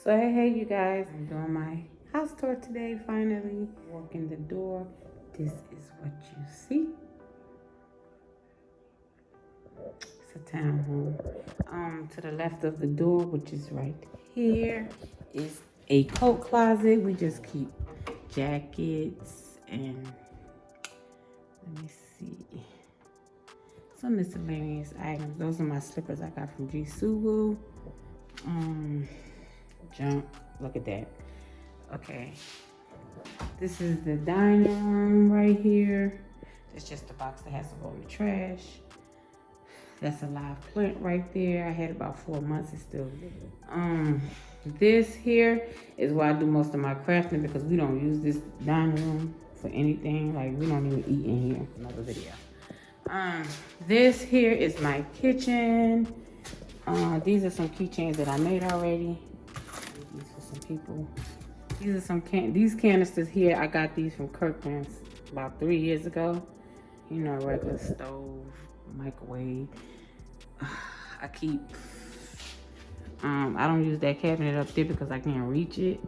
So hey you guys, I'm doing my house tour today. Finally walk in the door. This is what you see. It's a townhome. To the left of the door, which is right here, is a coat closet. We just keep jackets and let me see, some miscellaneous items. Those are my slippers I got from G Suwu. Junk. Look at that. Okay. This is the dining room right here. It's just a box that has to go in the trash. That's a live plant right there. I had about 4 months. It's still there. This here is where I do most of my crafting because we don't use this dining room for anything. Like we don't even eat in here. Another video. This here is my kitchen. These are some keychains that I made already. These for some people. These are some these canisters here. I got these from Kirkland's about 3 years ago. You know, regular stove, microwave. I keep. I don't use that cabinet up there because I can't reach it.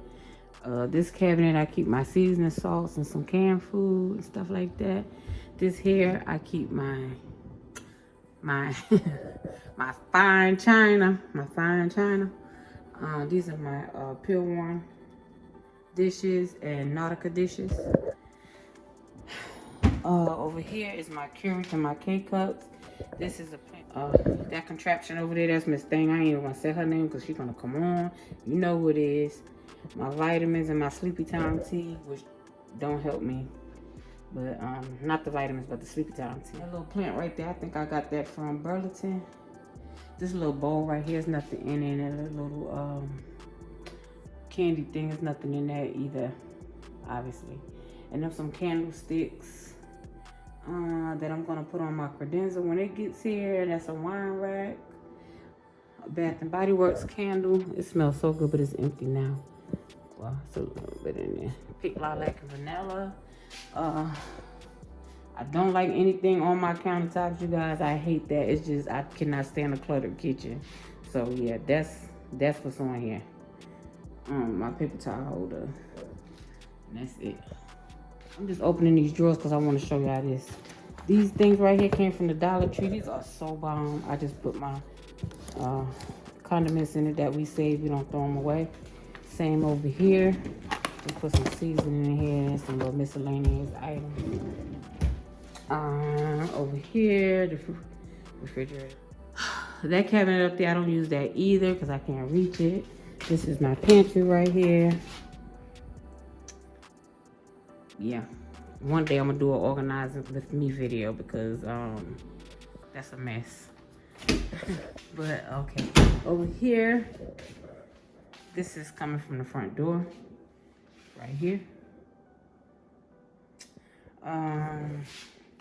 This cabinet I keep my seasoning salts and some canned food and stuff like that. This here I keep my my fine china. These are my Pure One dishes and Nautica dishes. Over here is my Keurig and my K-Cups. This is that contraption over there, that's Miss Thing. I ain't even gonna say her name because she's gonna come on. You know who it is. My vitamins and my Sleepy Time tea, which don't help me. But not the vitamins, but the Sleepy Time tea. That little plant right there, I think I got that from Burlington. This little bowl right here is nothing in it. And a little candy thing is nothing in there either, obviously. And then some candlesticks that I'm gonna put on my credenza when it gets here. That's a wine rack. A Bath and Body Works candle. It smells so good, but it's empty now. Well, it's a little bit in there. Pink lilac and vanilla. I don't like anything on my countertops, you guys. I hate that. It's just I cannot stand a cluttered kitchen. So yeah, that's what's on here. My paper towel holder. And that's it. I'm just opening these drawers because I want to show y'all this. These things right here came from the Dollar Tree. These are so bomb. I just put my condiments in it that we save. We don't throw them away. Same over here. We put some seasoning in here and some little miscellaneous items. Over here, the refrigerator. That cabinet up there, I don't use that either because I can't reach it. This is my pantry right here. Yeah, one day I'm gonna do an organizing with me video because that's a mess. But okay, over here, this is coming from the front door right here.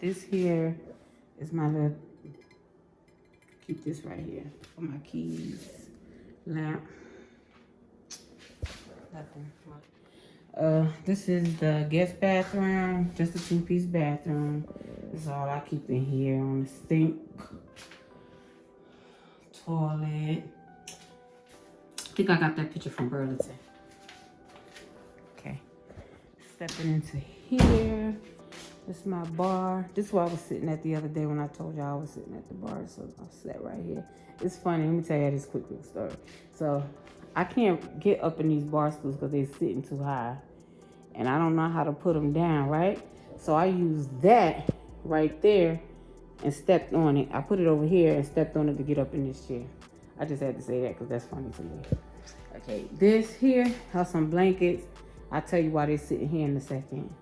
This here is my little, keep this right here for my keys, lamp, nothing much. This is the guest bathroom, just a 2-piece bathroom. This is all I keep in here on the sink, toilet. I think I got that picture from Burlington. Okay, stepping into here. This is my bar. This is where I was sitting at the other day when I told y'all I was sitting at the bar. So I sat right here. It's funny, let me tell you this quick story. So I can't get up in these bar stools because they're sitting too high. And I don't know how to put them down, right? So I used that right there and stepped on it. I put it over here and stepped on it to get up in this chair. I just had to say that because that's funny to me. Okay, this here has some blankets. I'll tell you why they're sitting here in a second.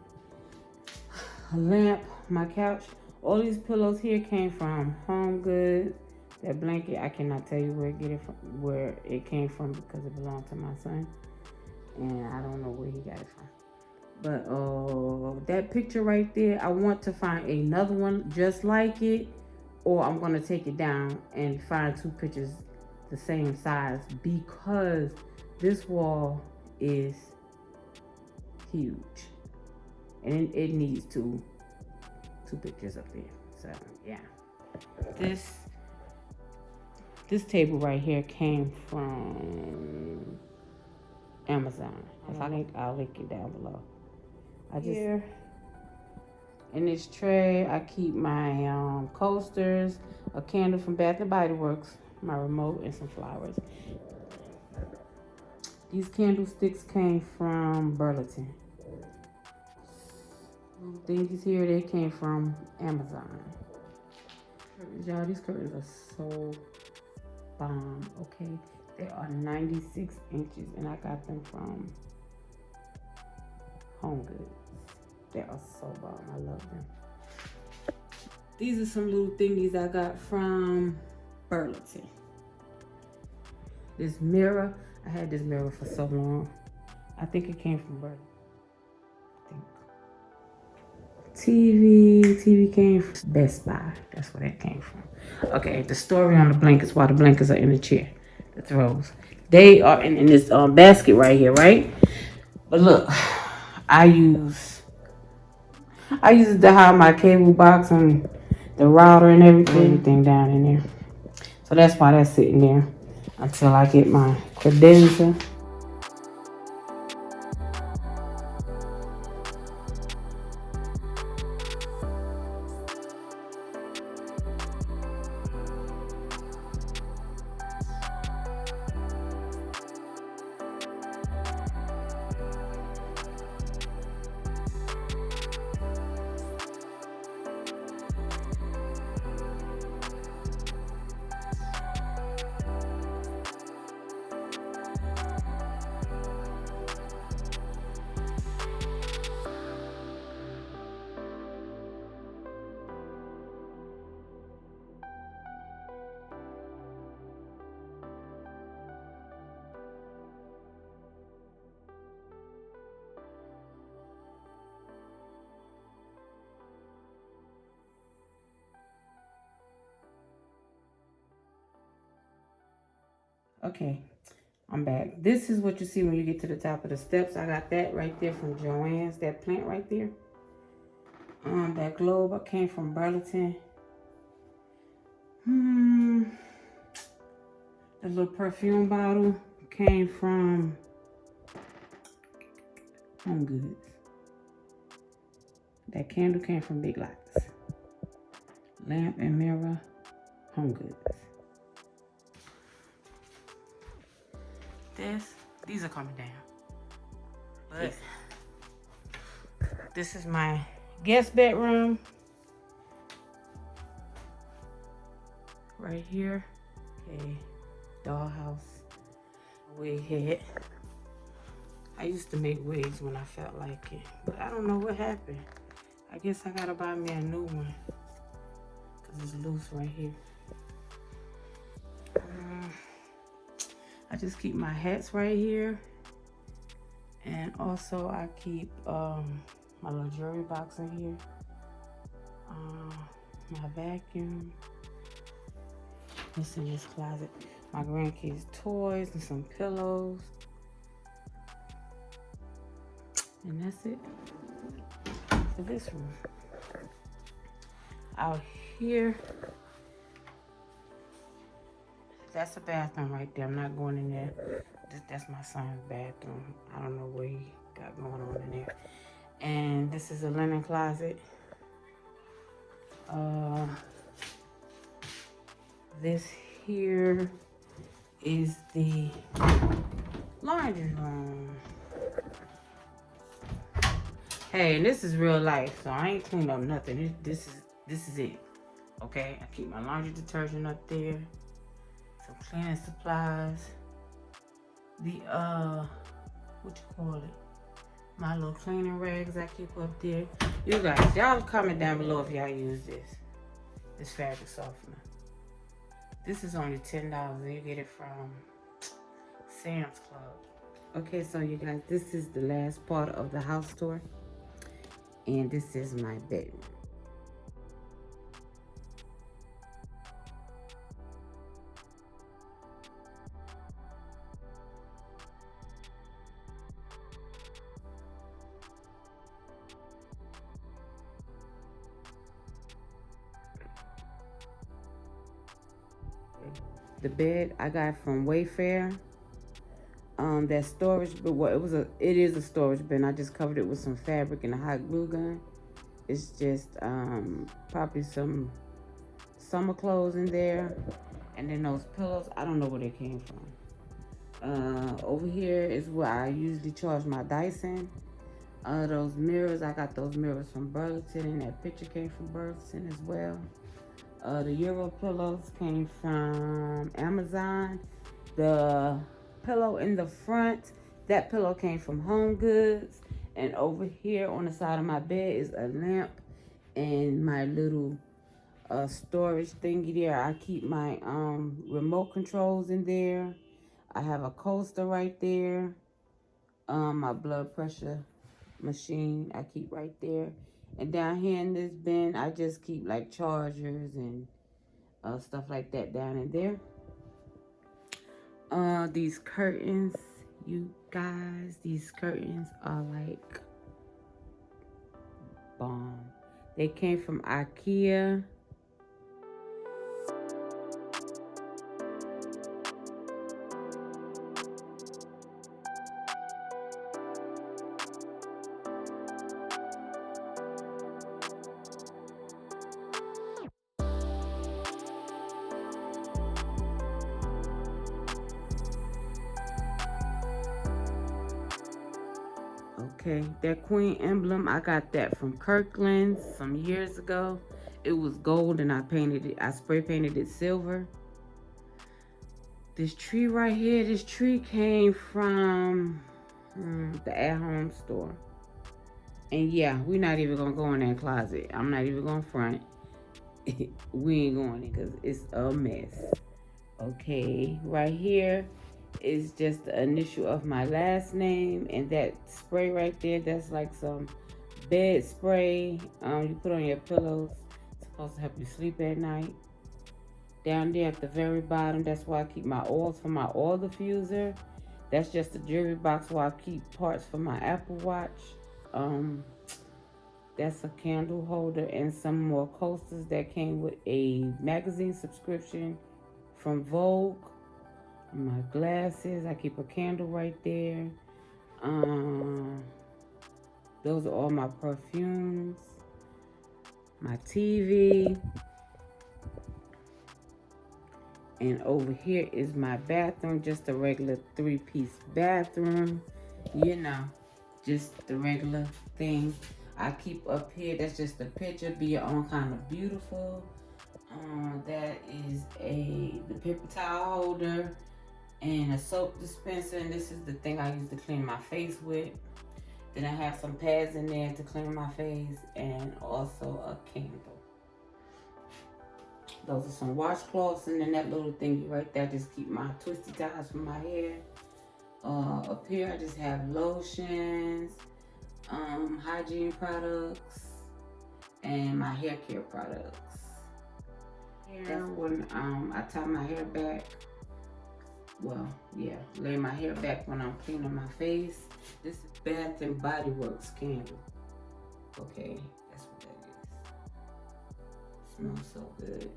A lamp, my couch. All these pillows here came from Home Goods. That blanket, I cannot tell you where it came from because it belonged to my son. And I don't know where he got it from. But that picture right there, I want to find another one just like it, or I'm gonna take it down and find 2 pictures the same size because this wall is huge and it needs two pictures up there. So yeah, this table right here came from Amazon. If I link, I'll link it down below. I just here in this tray, I keep my coasters, a candle from Bath and Body Works, my remote, and some flowers. These candlesticks came from Burlington. Things here, they came from Amazon. Y'all, these curtains are so bomb, okay? They are 96 inches, and I got them from Home Goods. They are so bomb. I love them. These are some little thingies I got from Burlington. This mirror, I had this mirror for so long. I think it came from Burlington. TV came from Best Buy. That's where that came from. Okay, the story on the blankets, while the blankets are in the chair, the throws. They are in this basket right here, right? But look, I use it to hide my cable box and the router and everything down in there. So that's why that's sitting there until I get my credenza. Okay, I'm back. This is what you see when you get to the top of the steps. I got that right there from Joann's, that plant right there. That globe I came from Burlington. The little perfume bottle came from Home Goods. That candle came from Big Lots. Lamp and mirror, Home Goods. These are coming down. But this is my guest bedroom. Right here. Okay, dollhouse, wig head. I used to make wigs when I felt like it, but I don't know what happened. I guess I gotta buy me a new one because it's loose right here. I just keep my hats right here, and also I keep my little jewelry box in here, my vacuum. What's in this closet? My grandkids' toys and some pillows, and that's it for this room. Out here, that's a bathroom right there. I'm not going in there. That's my son's bathroom. I don't know what he got going on in there. And this is a linen closet. This here is the laundry room. Hey, and this is real life, so I ain't cleaned up nothing. This is it. Okay, I keep my laundry detergent up there. Some cleaning supplies. The what you call it? My little cleaning rags I keep up there. You guys, y'all comment down below if y'all use this fabric softener. This is only $10 and you get it from Sam's Club. Okay, so you guys, this is the last part of the house tour. And this is my bedroom. The bed I got from Wayfair. that storage, but what it is a storage bin. I just covered it with some fabric and a hot glue gun. It's just probably some summer clothes in there. And then those pillows, I don't know where they came from. Over here is where I usually charge my Dyson. Those mirrors, I got those mirrors from Burlington, and that picture came from Burlington as well. The Euro pillows came from Amazon. The pillow in the front, that pillow came from Home Goods. And over here on the side of my bed is a lamp and my little storage thingy there. I keep my remote controls in there. I have a coaster right there. My blood pressure machine I keep right there. And down here in this bin, I just keep like chargers and stuff like that down in there. These curtains, you guys, these curtains are like bomb. They came from IKEA. Okay, that queen emblem, I got that from Kirkland some years ago. It was gold and I spray painted it silver. This tree right here, this tree came from the at-home store. And yeah, we're not even gonna go in that closet. I'm not even gonna front. We ain't going in because it's a mess. Okay, right here is just the initial of my last name, and that spray right there, that's like some bed spray you put on your pillows. It's supposed to help you sleep at night. Down there at the very bottom, that's where I keep my oils for my oil diffuser. That's just a jewelry box where I keep parts for my Apple Watch. That's a candle holder and some more coasters that came with a magazine subscription from Vogue. My glasses, I keep a candle right there. Those are all my perfumes. My TV. And over here is my bathroom, just a regular 3-piece bathroom. You know, just the regular thing. I keep up here, that's just a picture, be your own kind of beautiful. That is the paper towel holder and a soap dispenser, and this is the thing I use to clean my face with. Then I have some pads in there to clean my face, and also a candle. Those are some washcloths, and then that little thingy right there, just keep my twisty ties from my hair. Up here I just have lotions, hygiene products, and my hair care products. Here, when I tie my hair back, well, yeah, lay my hair back when I'm cleaning my face. This is Bath and Body Works candle. Okay, that's what that is. Smells so good.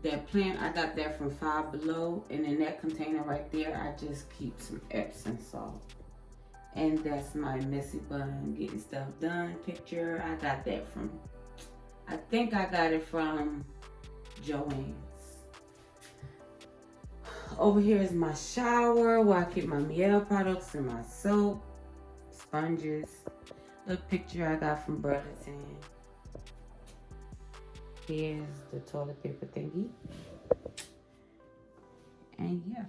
That plant, I got that from Five Below, and in that container right there, I just keep some Epsom salt. And that's my messy bun, getting stuff done picture. I got that from, I think I got it from Joann's. Over here is my shower where I keep my Miele products and my soap, sponges. The picture I got from Burlington. Here's the toilet paper thingy. And yeah.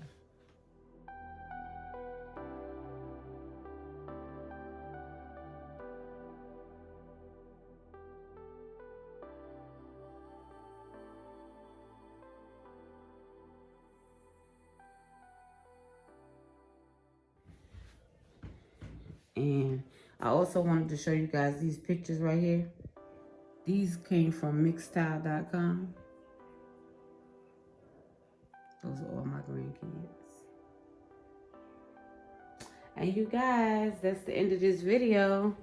And I also wanted to show you guys these pictures right here. These came from mixtile.com. Those are all my grandkids. And you guys, that's the end of this video.